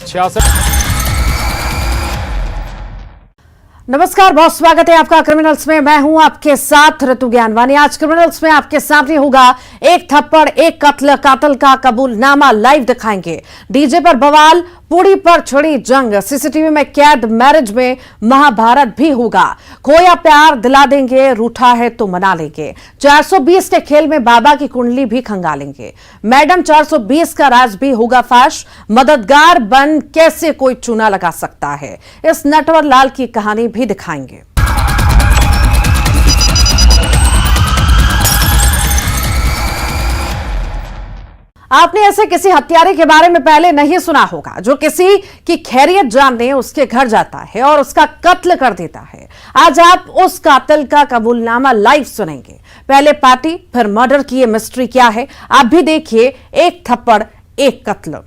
66। नमस्कार, बहुत स्वागत है आपका क्रिमिनल्स में। मैं हूं आपके साथ ऋतु ज्ञानवानी। आज क्रिमिनल्स में आपके सामने होगा एक थप्पड़ एक कत्ल, कातिल का कबूलनामा लाइव दिखाएंगे। डीजे पर बवाल, पुड़ी पर छिड़ी जंग, सीसीटीवी में कैद, मैरिज में महाभारत भी होगा। खोया प्यार दिला देंगे, रूठा है तो मना लेंगे। 420 के खेल में बाबा की कुंडली भी खंगालेंगे। मैडम 420 का राज भी होगा फाश। मददगार बन कैसे कोई चूना लगा सकता है, इस नटवर लाल की कहानी भी दिखाएंगे। आपने ऐसे किसी हत्यारे के बारे में पहले नहीं सुना होगा जो किसी की खैरियत जानने उसके घर जाता है और उसका कत्ल कर देता है। आज आप उस कातिल का कबूलनामा लाइव सुनेंगे। पहले पार्टी फिर मर्डर की ये मिस्ट्री क्या है, आप भी देखिए। एक थप्पड़ एक कत्ल।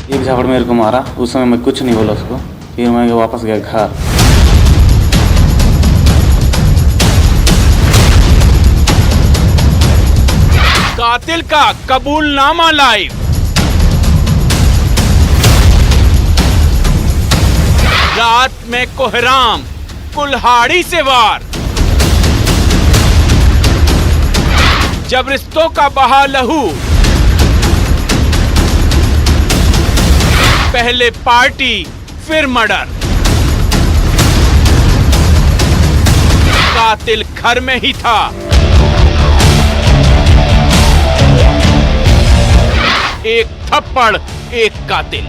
एक झापड़ मेरे को मारा, उस समय मैं कुछ नहीं बोला उसको। फिर मैं वापस गया घर। कातिल का कबूलनामा लाइव। रात में कोहराम, कुल्हाड़ी से वार। जब रिश्तों का बहा लहू, पहले पार्टी फिर मर्डर। कातिल घर में ही था। एक थप्पड़ एक कातिल।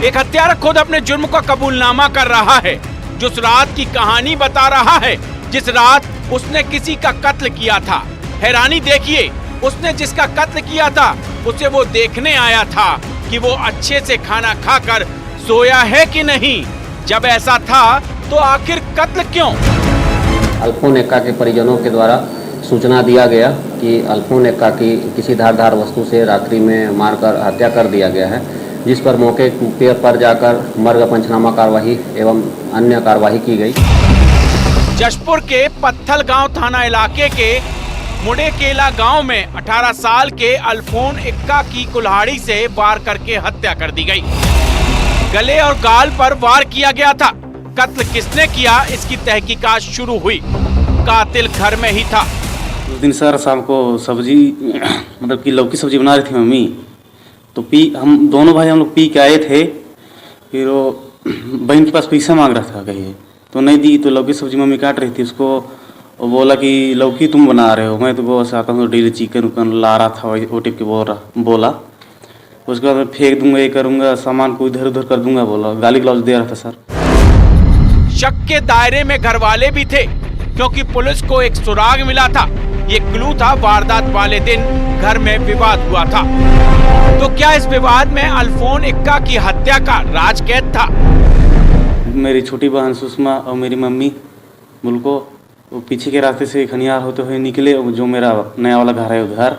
एक हत्यारा खुद अपने जुर्म का कबूलनामा कर रहा है, जो उस रात की कहानी बता रहा है जिस रात उसने किसी का कत्ल किया था। हैरानी देखिए, उसने जिसका कत्ल किया था उसे वो देखने आया था कि वो अच्छे से खाना खाकर सोया है कि नहीं। जब ऐसा था तो आखिर कत्ल क्यों? अल्फोन एक्का के परिजनों के द्वारा सूचना दिया गया कि अल्फोन एक्का की किसी धारदार वस्तु से रात्रि में मारकर हत्या कर दिया गया है, जिस पर मौके पर जाकर मर्ग पंचनामा कार्यवाही एवं अन्य कार्यवाही की गई। जशपुर के पत्थल गांव थाना इलाके के मुड़ेकेला गांव में 18 साल के अल्फोन एक्का की कुल्हाड़ी से वार करके हत्या कर दी गई। गले और गाल पर वार किया गया था। कत्ल किसने किया, इसकी तहकीकात शुरू हुई। कातिल घर में ही था। उस दिन सर शाम को सब्जी मतलब कि लौकी सब्जी बना रही थी मम्मी, तो हम दोनों भाई हम लोग पी के आए थे। फिर वो बहन के पास पैसा मांग रहा था कहीं, तो नहीं दी। तो लौकी सब्जी मम्मी काट रही थी, उसको वो बोला कि लौकी तुम बना रहे हो, मैं तो गोवा से आता हूँ, डेली चिकन उकन ला रहा था, वही ओटिप के बोला। उसके बाद मैं फेंक दूंगा, ये करूंगा, सामान को इधर उधर कर दूंगा बोला। गाली गलौज दे रहा था सर। शक के दायरे में घर वाले भी थे, क्योंकि पुलिस को एक सुराग मिला था। ये क्लू था, वारदात वाले दिन घर में विवाद हुआ था। तो क्या इस विवाद में अल्फोन एक्का की हत्या का राज कैद था? मेरी छोटी बहन सुषमा और मेरी मम्मी मुल्को वो पीछे के रास्ते से खनियार होते हुए निकले, जो मेरा नया वाला घर है उधर।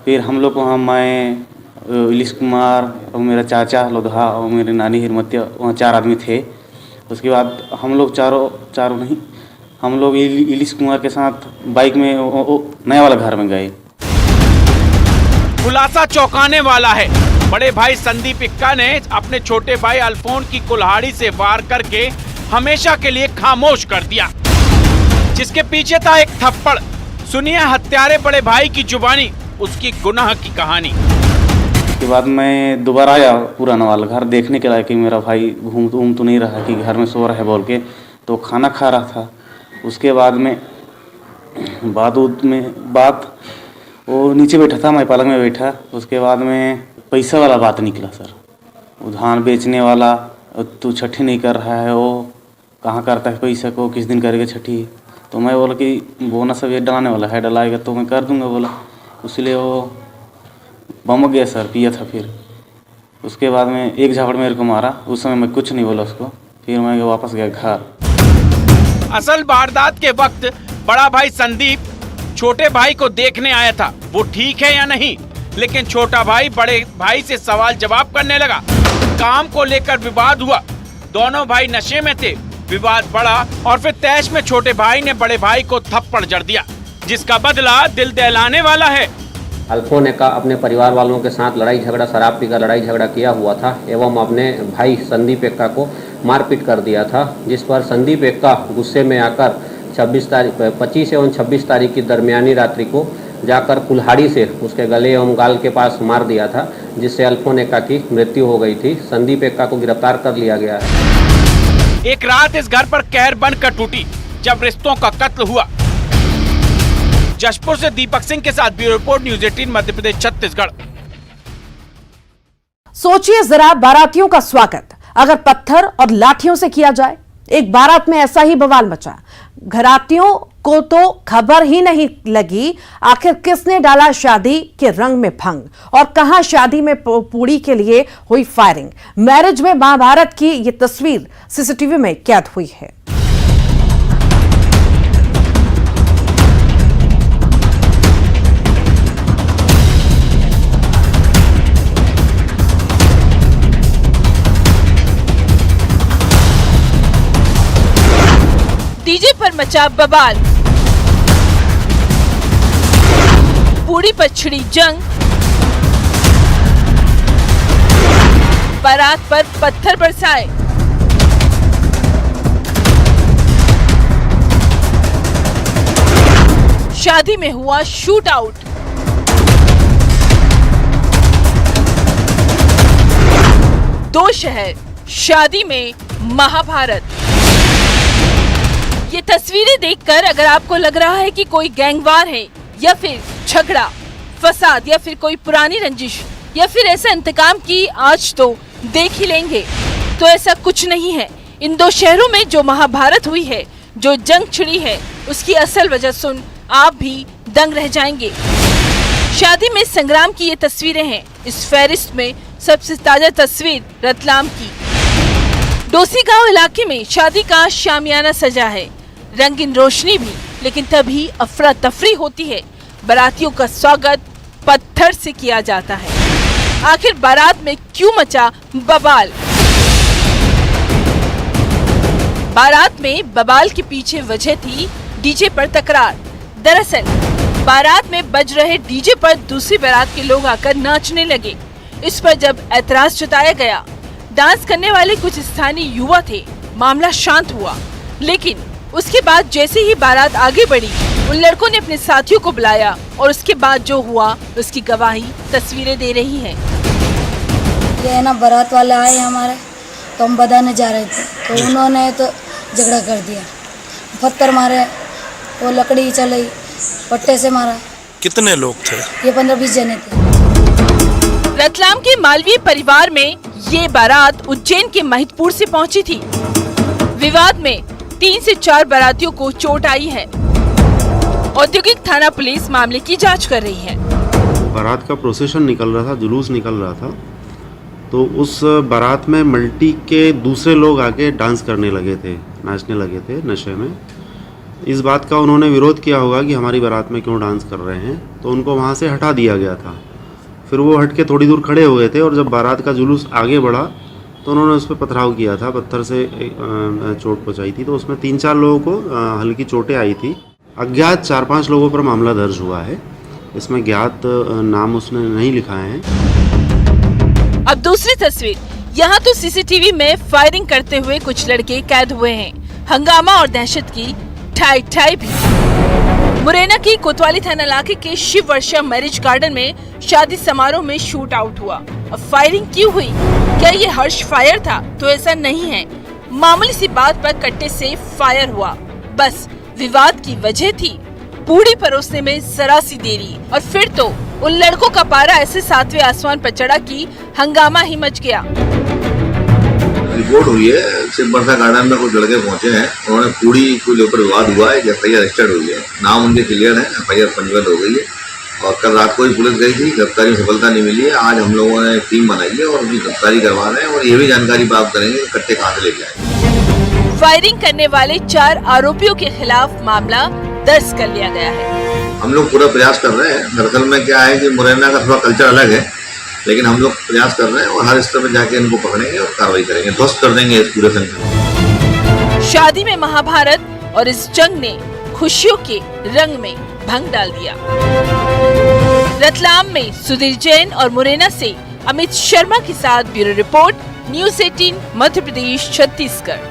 फिर हम लोग वहाँ, मैं इलिश कुमार और मेरा चाचा लोधा और मेरी नानी हिरमतिया, वहाँ 4 आदमी थे। उसके बाद हम लोग चारों नहीं, हम लोग इलिश कुमार के साथ बाइक में नया वाला घर में गए। खुलासा चौंकाने वाला है। बड़े भाई संदीप एक्का ने अपने छोटे भाई अल्फोन की कुल्हाड़ी से वार करके हमेशा के लिए खामोश कर दिया, जिसके पीछे था एक थप्पड़। सुनिए हत्यारे बड़े भाई की जुबानी, उसकी गुनाह की कहानी। उसके बाद मैं दोबारा आया पुराना वाला घर देखने के लिए कि मेरा भाई घूम तो नहीं रहा, कि घर में सो रहा है बोल के, तो खाना खा रहा था। उसके बाद में बात वो नीचे बैठा था, मैं पलंग में बैठा। उसके बाद में पैसा वाला बात निकला सर, वो धान बेचने वाला, तू छठी नहीं कर रहा है, वो कहाँ करता है पैसा को, किस दिन करेगा छठी। तो मैं बोला कि बोनस सब ये डलाने वाला है, डलाएगा तो मैं कर दूंगा बोला। इसलिए वो बमक गया सर, पिया था। फिर उसके बाद में एक झापड़ मेरे को मारा, उस समय मैं कुछ नहीं बोला उसको। फिर मैं वापस गया घर। असल वारदात के वक्त बड़ा भाई संदीप छोटे भाई को देखने आया था, वो ठीक है या नहीं। लेकिन छोटा भाई बड़े भाई से सवाल जवाब करने लगा। काम को लेकर विवाद हुआ, दोनों भाई नशे में थे। विवाद बढ़ा और फिर तैश में छोटे भाई ने बड़े भाई को थप्पड़ जड़ दिया, जिसका बदला दिल दहलाने वाला है। अल्फोन एक्का अपने परिवार वालों के साथ लड़ाई झगड़ा, शराब पीकर लड़ाई झगड़ा किया हुआ था एवं अपने भाई संदीप एक्का को मारपीट कर दिया था, जिस पर संदीप एक्का गुस्से में आकर 25 एवं 26 तारीख की दरमियानी रात्रि को जाकर कुल्हाड़ी से उसके गले एवं गाल के पास मार दिया था, जिससे अल्फोन एक्का की मृत्यु हो गई थी। संदीप एक्का को गिरफ्तार कर लिया गया है। एक रात इस घर पर कहर बनकर टूटी जब रिश्तों का कत्ल हुआ। जशपुर से दीपक सिंह के साथ bureau report, news 18 Madhya Pradesh Chhattisgarh. सोचिए जरा बारातियों का स्वागत अगर पत्थर और लाठियों से किया जाए। एक बारात में ऐसा ही बवाल मचा। घरातियों को तो खबर ही नहीं लगी आखिर किसने डाला शादी के रंग में भंग और कहां शादी में पूड़ी के लिए हुई फायरिंग। मैरिज में महाभारत की ये तस्वीर सीसीटीवी में कैद हुई है। डीजे पर मचा बवाल, पूड़ी पर छिड़ी जंग, बारात पर पत्थर बरसाए, शादी में हुआ शूट आउट, दो शहर शादी में महाभारत। ये तस्वीरें देखकर अगर आपको लग रहा है कि कोई गैंगवार है या फिर झगड़ा फसाद या फिर कोई पुरानी रंजिश या फिर ऐसा इंतकाम की आज तो देख ही लेंगे, तो ऐसा कुछ नहीं है। इन दो शहरों में जो महाभारत हुई है, जो जंग छिड़ी है, उसकी असल वजह सुन आप भी दंग रह जाएंगे। शादी में संग्राम की ये तस्वीरें हैं। इस फहरिस्त में सबसे ताजा तस्वीर रतलाम की डोसी गांव इलाके में शादी का शामियाना सजा है, रंगीन रोशनी भी, लेकिन तभी अफरा तफरी होती है। बारातियों का स्वागत पत्थर से किया जाता है। आखिर बारात में क्यों मचा बवाल? बारात में बवाल के पीछे वजह थी डीजे पर तकरार। दरअसल बारात में बज रहे डीजे पर दूसरी बारात के लोग आकर नाचने लगे। इस पर जब ऐतराज जताया गया, डांस करने वाले कुछ स्थानीय युवा थे, मामला शांत हुआ। लेकिन उसके बाद जैसे ही बारात आगे बढ़ी, उन लड़कों ने अपने साथियों को बुलाया और उसके बाद जो हुआ उसकी गवाही तस्वीरें दे रही हैं। ये है ना, बारात वाले आए हमारे, तो हम बधाने जा रहे थे, तो उन्होंने तो झगड़ा कर दिया, पत्थर मारे, वो लकड़ी चलाई, पट्टे से मारा। कितने लोग थे? ये 15-20 जने थे। रतलाम के मालवीय परिवार में ये बारात उज्जैन के महिदपुर से पहुंची थी। विवाद में 3 से 4 बारातियों को चोट आई है। औद्योगिक थाना पुलिस मामले की जांच कर रही है। बारात का प्रोसेशन निकल रहा था, जुलूस निकल रहा था, तो उस बारात में मल्टी के दूसरे लोग आके डांस करने लगे थे, नाचने लगे थे नशे में। इस बात का उन्होंने विरोध किया होगा कि हमारी बारात में क्यों डांस कर रहे हैं, तो उनको वहाँ से हटा दिया गया था। फिर वो हट के थोड़ी दूर खड़े हो गए थे और जब बारात का जुलूस आगे बढ़ा तो उन्होंने उस पर पथराव किया था, पत्थर से चोट पहुँचाई थी। तो उसमें 3-4 लोगों को हल्की चोटें आई थी। अज्ञात 4-5 लोगों पर मामला दर्ज हुआ है। इसमें ज्ञात नाम उसने नहीं लिखा है। अब दूसरी तस्वीर, यहाँ तो सीसीटीवी में फायरिंग करते हुए कुछ लड़के कैद हुए हैं। हंगामा और दहशत की ठाई भी। मुरैना की कोतवाली थाना इलाके के शिव वर्षा मैरिज गार्डन में शादी समारोह में शूट आउट हुआ। अब फायरिंग क्यों हुई? क्या ये हर्ष फायर था? तो ऐसा नहीं है। मामूली सी बात पर कट्टे से फायर हुआ। बस विवाद की वजह थी पूड़ी परोसने में जरा सी देरी, और फिर तो उन लड़कों का पारा ऐसे 7वें आसमान पर चढ़ा कि हंगामा ही मच गया। रिपोर्ट हुई है, शिव वर्षा गार्डन में कुछ लड़के पहुंचे हैं, उन्होंने पूड़ी को लेकर विवाद हुआ है। एफआईआर रजिस्टर्ड हुई है, नाम उनके क्लियर है, एफआईआर पंजीबद्ध हो गई है और कल रात को ही पुलिस गई थी, गिरफ्तारी में सफलता नहीं मिली है। आज हम लोगों ने टीम बनाई है और उनकी गिरफ्तारी करवा रहे हैं और ये भी जानकारी प्राप्त करेंगे कट्टे कहाँ से लेके आए। फायरिंग करने वाले 4 आरोपियों के खिलाफ मामला दर्ज कर लिया गया है। हम लोग पूरा प्रयास कर रहे हैं। दरअसल में क्या है कि मुरैना का थोड़ा कल्चर अलग है, लेकिन हम लोग प्रयास कर रहे हैं और हर स्तर पर जाके इनको पकड़ेंगे और कार्रवाई करेंगे, ध्वस्त कर देंगे इस पूरे संगठन। शादी में महाभारत और इस जंग ने खुशियों के रंग में भंग डाल दिया। रतलाम में सुधीर जैन और मुरैना से अमित शर्मा के साथ bureau report, news 18 Madhya Pradesh Chhattisgarh.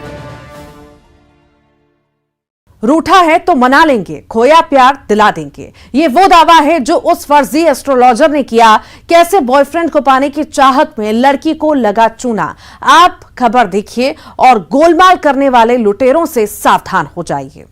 रूठा है तो मना लेंगे, खोया प्यार दिला देंगे, ये वो दावा है जो उस फर्जी एस्ट्रोलॉजर ने किया। कैसे बॉयफ्रेंड को पाने की चाहत में लड़की को लगा चूना। आप खबर देखिए और गोलमाल करने वाले लुटेरों से सावधान हो जाइए।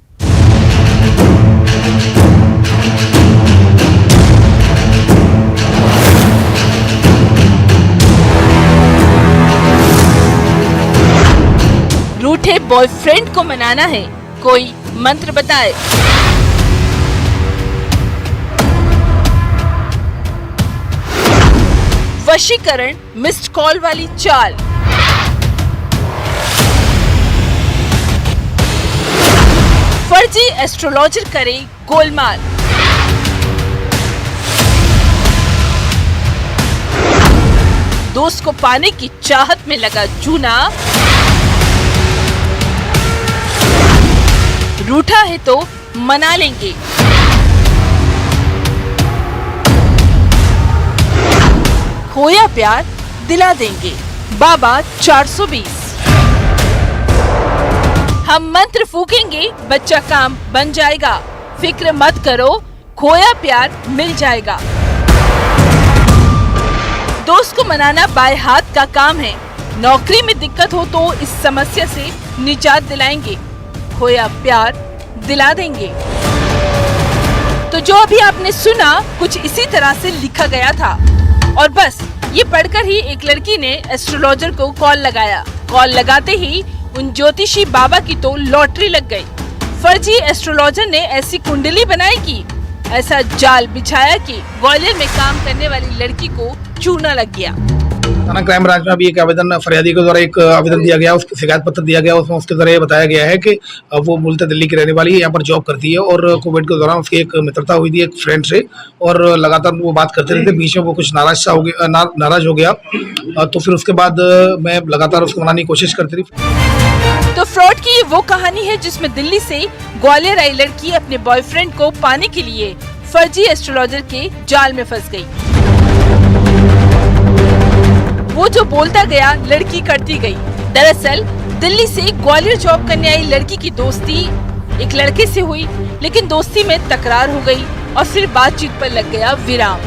रूठे बॉयफ्रेंड को मनाना है, कोई मंत्र बताए। वशीकरण मिस्ड कॉल वाली चाल। फर्जी एस्ट्रोलॉजर करे गोलमाल। दोस्त को पाने की चाहत में लगा चूना। रूठा है तो मना लेंगे। खोया प्यार दिला देंगे। बाबा 420। हम मंत्र फूकेंगे, बच्चा काम बन जाएगा। फिक्र मत करो, खोया प्यार मिल जाएगा। दोस्त को मनाना बाएं हाथ का काम है। नौकरी में दिक्कत हो तो इस समस्या से निजात दिलाएंगे। खोया प्यार दिला देंगे। तो जो अभी आपने सुना कुछ इसी तरह से लिखा गया था और बस ये पढ़कर ही एक लड़की ने एस्ट्रोलॉजर को कॉल लगाया। कॉल लगाते ही उन ज्योतिषी बाबा की तो लॉटरी लग गई। फर्जी एस्ट्रोलॉजर ने ऐसी कुंडली बनाई कि ऐसा जाल बिछाया कि ग्वालियर में काम करने वाली लड़की को चूना लग गया। थाना क्राइम ब्रांच में अभी एक आवेदन फरियादी के द्वारा एक आवेदन दिया गया, उसको शिकायत पत्र दिया गया। उसमें उसके द्वारा ये बताया गया है कि वो मूलतः दिल्ली की रहने वाली है, यहाँ पर जॉब करती है और कोविड के दौरान उसकी एक मित्रता हुई थी एक फ्रेंड से और लगातार वो बात करते रहते। बीच में वो कुछ नाराज हो गया तो फिर उसके बाद मैं लगातार उसको मनाने की कोशिश करती रही। तो फ्रॉड की वो कहानी है जिसमें दिल्ली से ग्वालियर आई लड़की अपने बॉयफ्रेंड को पाने के लिए फर्जी एस्ट्रोलॉजर के जाल में फंस गई। वो जो बोलता गया लड़की करती गई। दरअसल दिल्ली से ग्वालियर जॉब करने आई लड़की की दोस्ती एक लड़के से हुई, लेकिन दोस्ती में तकरार हो गई और फिर बातचीत पर लग गया विराम।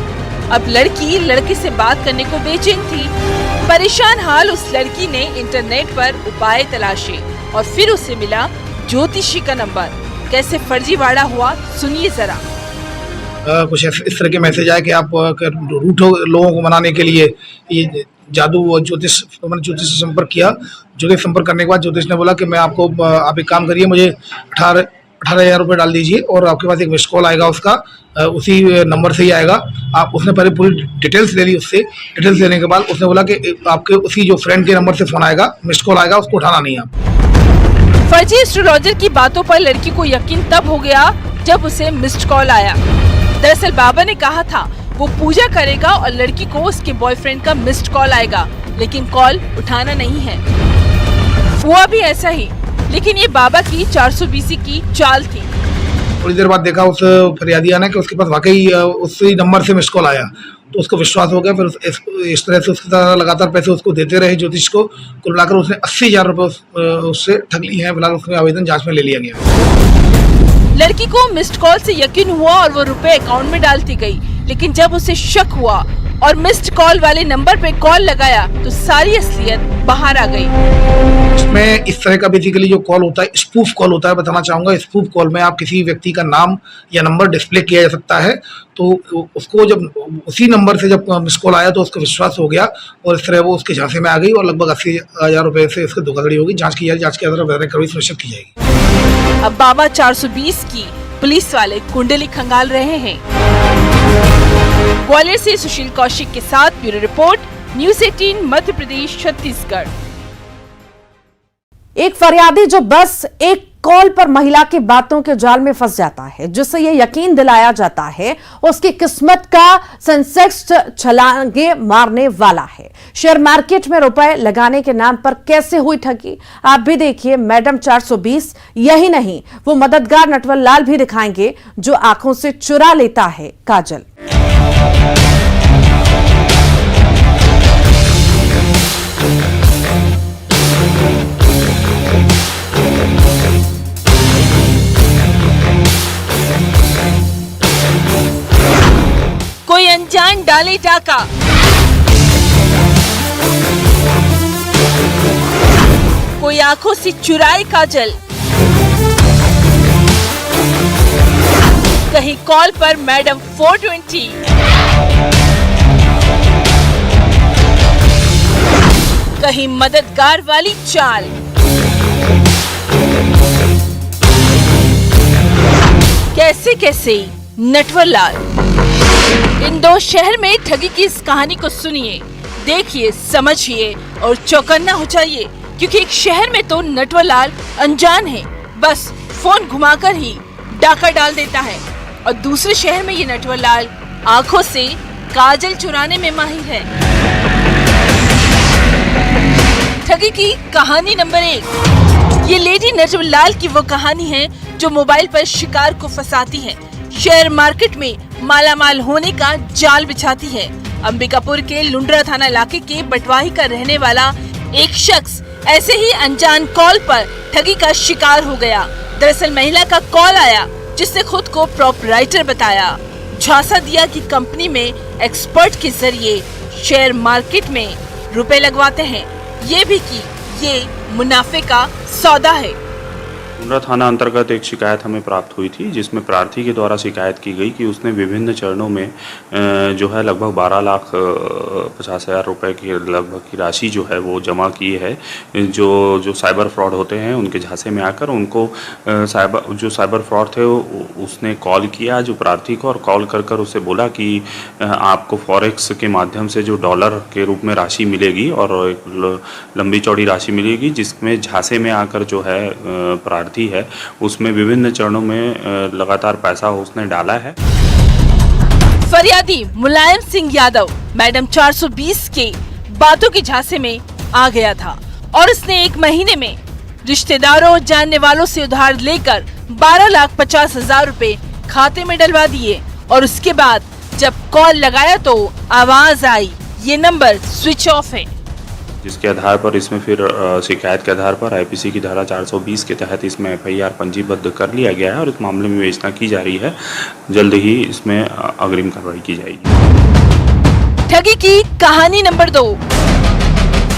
अब लड़की लड़के से बात करने को बेचैन थी। परेशान हाल उस लड़की ने इंटरनेट पर उपाय तलाशे और फिर उसे मिला ज्योतिषी का नंबर। कैसे फर्जीवाड़ा हुआ सुनिए जरा। कुछ इस तरह के मैसेज आए कि आप रूठो लोगों को मनाने के लिए ये जादू और ज्योतिष, तो मैंने ज्योतिष से संपर्क किया। ज्योतिष संपर्क करने के बाद ज्योतिष ने बोला कि मैं आपको, आप एक काम करिए, मुझे 18,000 रुपये डाल दीजिए और आपके पास एक मिस्ड कॉल आएगा उसका, उसी नंबर से ही आएगा। आप उसने पहले पूरी डिटेल्स ले ली उससे। डिटेल्स लेने के बाद उसने बोला कि आपके उसी जो फ्रेंड के नंबर से फोन आएगा, मिस्ड कॉल आएगा, उसको उठाना नहीं आप। फर्जी एस्ट्रोलॉजर की बातों पर लड़की को यकीन तब हो गया जब उसे मिस्ड कॉल आया। दरअसल बाबा ने कहा था वो पूजा करेगा और लड़की को उसके बॉयफ्रेंड का मिस्ड कॉल आएगा, लेकिन कॉल उठाना नहीं है। हुआ भी ऐसा ही, लेकिन ये बाबा की 420 की चाल थी। थोड़ी देर बाद देखा उस फरियादिया ने कि उसके पास वाकई उसी नंबर से मिस्ड कॉल आया, तो उसको विश्वास हो गया। फिर इस तरह से उसके साथ लगातार पैसे उसको देते रहे ज्योतिष को। कुल मिलाकर उसने 80,000 रुपये उससे ठग लिए हैं। फिलहाल उसमें आवेदन जांच में ले लिया गया। लड़की को मिस्ड कॉल से यकीन हुआ और वो रुपए अकाउंट में डालती गई, लेकिन जब उसे शक हुआ और मिस्ड कॉल वाले नंबर पे कॉल लगाया तो सारी असलियत बाहर आ गई। इसमें इस तरह का बेसिकली जो कॉल होता है, स्पूफ कॉल होता है। बताना चाहूँगा, स्पूफ कॉल में आप किसी व्यक्ति का नाम या नंबर डिस्प्ले किया जा सकता है। तो उसको जब उसी नंबर से जब मिस कॉल आया तो उसको विश्वास हो गया और इस तरह वो उसके झांसे में आ गई और लगभग 80,000 रुपये से उसकी धोखाधड़ी होगी। जाँच की जाएगी, जाँच के आधार पर सुनिश्चित की जाएगी। अब बाबा 420 की पुलिस वाले कुंडली खंगाल रहे हैं। ग्वालियर से सुशील कौशिक के साथ bureau report, news 18 Madhya Pradesh Chhattisgarh. एक फरियादी जो बस एक कॉल पर महिला की बातों के जाल में फंस जाता है, जिससे यह यकीन दिलाया जाता है उसकी किस्मत का सेंसेक्स छलांगे मारने वाला है। शेयर मार्केट में रुपए लगाने के नाम पर कैसे हुई ठगी, आप भी देखिए मैडम 420। यही नहीं, वो मददगार नटवर लाल भी दिखाएंगे जो आंखों से चुरा लेता है काजल। कोई अनजान डाले डाका, कोई आंखों से चुराए काजल, कहीं कॉल पर मैडम 420, कहीं मददगार वाली चाल। कैसे कैसे नटवर लाल। इंदौर शहर में ठगी की इस कहानी को सुनिए, देखिए, समझिए और चौकन्ना हो जाइए, क्योंकि एक शहर में तो नटवर लाल अनजान है, बस फोन घुमाकर ही डाका डाल देता है, और दूसरे शहर में ये नटवर लाल आंखों से काजल चुराने में माहिर है। ठगी की कहानी नंबर 1। ये लेडी नटवर लाल की वो कहानी है जो मोबाइल पर शिकार को फंसाती है, शेयर मार्केट में मालामाल होने का जाल बिछाती है। अंबिकापुर के लुंड्रा थाना इलाके के बटवाही का रहने वाला एक शख्स ऐसे ही अनजान कॉल पर ठगी का शिकार हो गया। दरअसल महिला का कॉल आया जिसने खुद को प्रोपराइटर बताया, झांसा दिया कि कंपनी में एक्सपर्ट के जरिए शेयर मार्केट में रुपए लगवाते हैं, ये भी कि ये मुनाफे का सौदा है। लुंड्रा थाना अंतर्गत एक शिकायत हमें प्राप्त हुई थी, जिसमें प्रार्थी के द्वारा शिकायत की गई कि उसने विभिन्न चरणों में जो है लगभग 12,50,000 रुपए की लगभग की राशि जो है वो जमा की है। जो साइबर फ्रॉड होते हैं उनके झांसे में आकर उनको साइबर फ्रॉड थे उसने कॉल किया जो प्रार्थी को, और कॉल कर उसे बोला कि आपको फॉरेक्स के माध्यम से जो डॉलर के रूप में राशि मिलेगी और एक लंबी चौड़ी राशि मिलेगी, जिसमें झांसे में आकर जो है प्रार्थी है उसमें विभिन्न चरणों में लगातार पैसा उसने डाला है। फरियादी मुलायम सिंह यादव मैडम 420 के बातों के झांसे में आ गया था और उसने 1 महीने में रिश्तेदारों और जानने वालों से उधार लेकर 12,50,000 रुपए खाते में डलवा दिए, और उसके बाद जब कॉल लगाया तो आवाज आई, ये नंबर स्विच ऑफ है। जिसके आधार पर इसमें फिर शिकायत के आधार पर आईपीसी की धारा 420 के तहत इसमें एफआईआर पंजीबद्ध कर लिया गया है और इस मामले में विवेचना की जा रही है। जल्द ही इसमें अग्रिम कार्रवाई की जाएगी। ठगी की कहानी नंबर 2।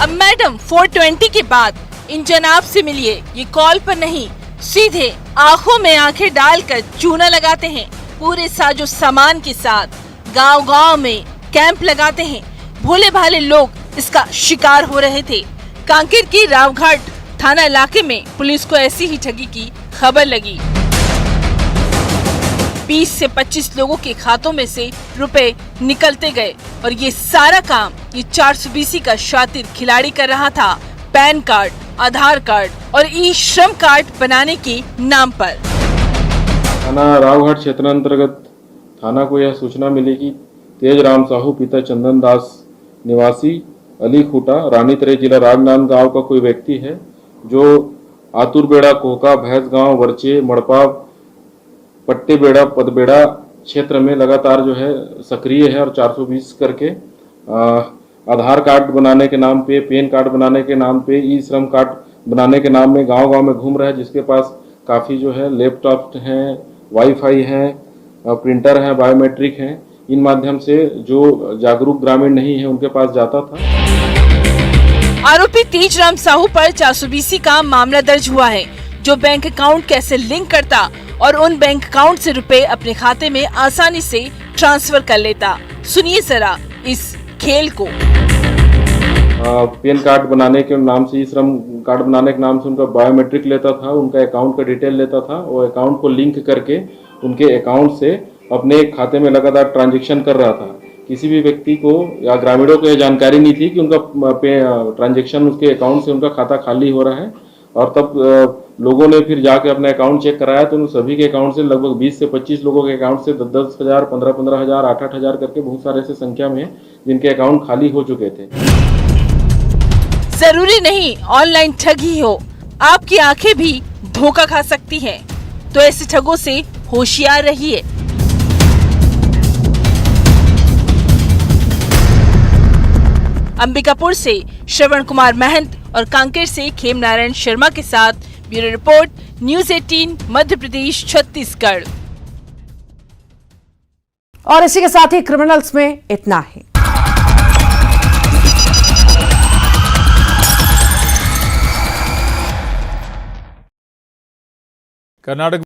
अब मैडम 420 के बाद इन जनाब से मिलिए, ये कॉल पर नहीं, सीधे आंखों में आंखें डालकर चूना लगाते हैं। पूरे साजो सामान के साथ गांव-गांव में कैंप लगाते हैं। भोले भाले लोग इसका शिकार हो रहे थे। कांकेर के रावघाट थाना इलाके में पुलिस को ऐसी ही ठगी की खबर लगी। 20 से 25 लोगों के खातों में से रुपए निकलते गए, और ये सारा काम ये 420 का शातिर खिलाड़ी कर रहा था पैन कार्ड, आधार कार्ड और ई श्रम कार्ड बनाने के नाम पर। थाना रावघाट क्षेत्र अंतर्गत थाना को यह सूचना मिली कि तेज राम साहू पिता चंदन दास निवासी अली खूटा रानी तरे जिला राजनांद गांव का कोई व्यक्ति है जो आतुरबेड़ा, कोहका, भैंस गांव, वर्चे, मड़पा, पट्टेबेड़ा, पदबेड़ा क्षेत्र में लगातार जो है सक्रिय है और 420 करके आधार कार्ड बनाने के नाम पे, पैन कार्ड बनाने के नाम पे, ई श्रम कार्ड बनाने के नाम में गांव-गांव में घूम रहा है, जिसके पास काफ़ी जो है लैपटॉप हैं, वाईफाई हैं, प्रिंटर हैं, बायोमेट्रिक हैं। इन माध्यम से जो जागरूक ग्रामीण नहीं है उनके पास जाता था। आरोपी तेजराम साहू पर 420 का मामला दर्ज हुआ है, जो बैंक अकाउंट कैसे लिंक करता और उन बैंक अकाउंट से रुपए अपने खाते में आसानी से ट्रांसफर कर लेता। सुनिए जरा इस खेल को। पैन कार्ड बनाने के नाम से, ई श्रम कार्ड बनाने के नाम से उनका बायोमेट्रिक लेता था, उनका अकाउंट का डिटेल लेता था, वो अकाउंट को लिंक करके उनके अकाउंट से अपने खाते में लगातार ट्रांजैक्शन कर रहा था। किसी भी व्यक्ति को या ग्रामीणों को यह जानकारी नहीं थी कि उनका ट्रांजैक्शन उसके अकाउंट से उनका खाता खाली हो रहा है, और तब लोगों ने फिर जाके अपना अकाउंट चेक कराया तो उन सभी के अकाउंट से लगभग 20 से 25 लोगों के अकाउंट से 10-10 हज़ार, 15-15 हज़ार, 8-8 हज़ार करके बहुत सारे ऐसे संख्या में जिनके अकाउंट खाली हो चुके थे। जरूरी नहीं ऑनलाइन ठगी हो, आपकी आंखें भी धोखा खा सकती हैं, तो ऐसे ठगों से होशियार रहिए। अंबिकापुर से श्रवण कुमार महंत और कांकेर से खेम नारायण शर्मा के साथ bureau report, news 18 Madhya Pradesh Chhattisgarh. और इसी के साथ ही क्रिमिनल्स में इतना ही। कर्नाटक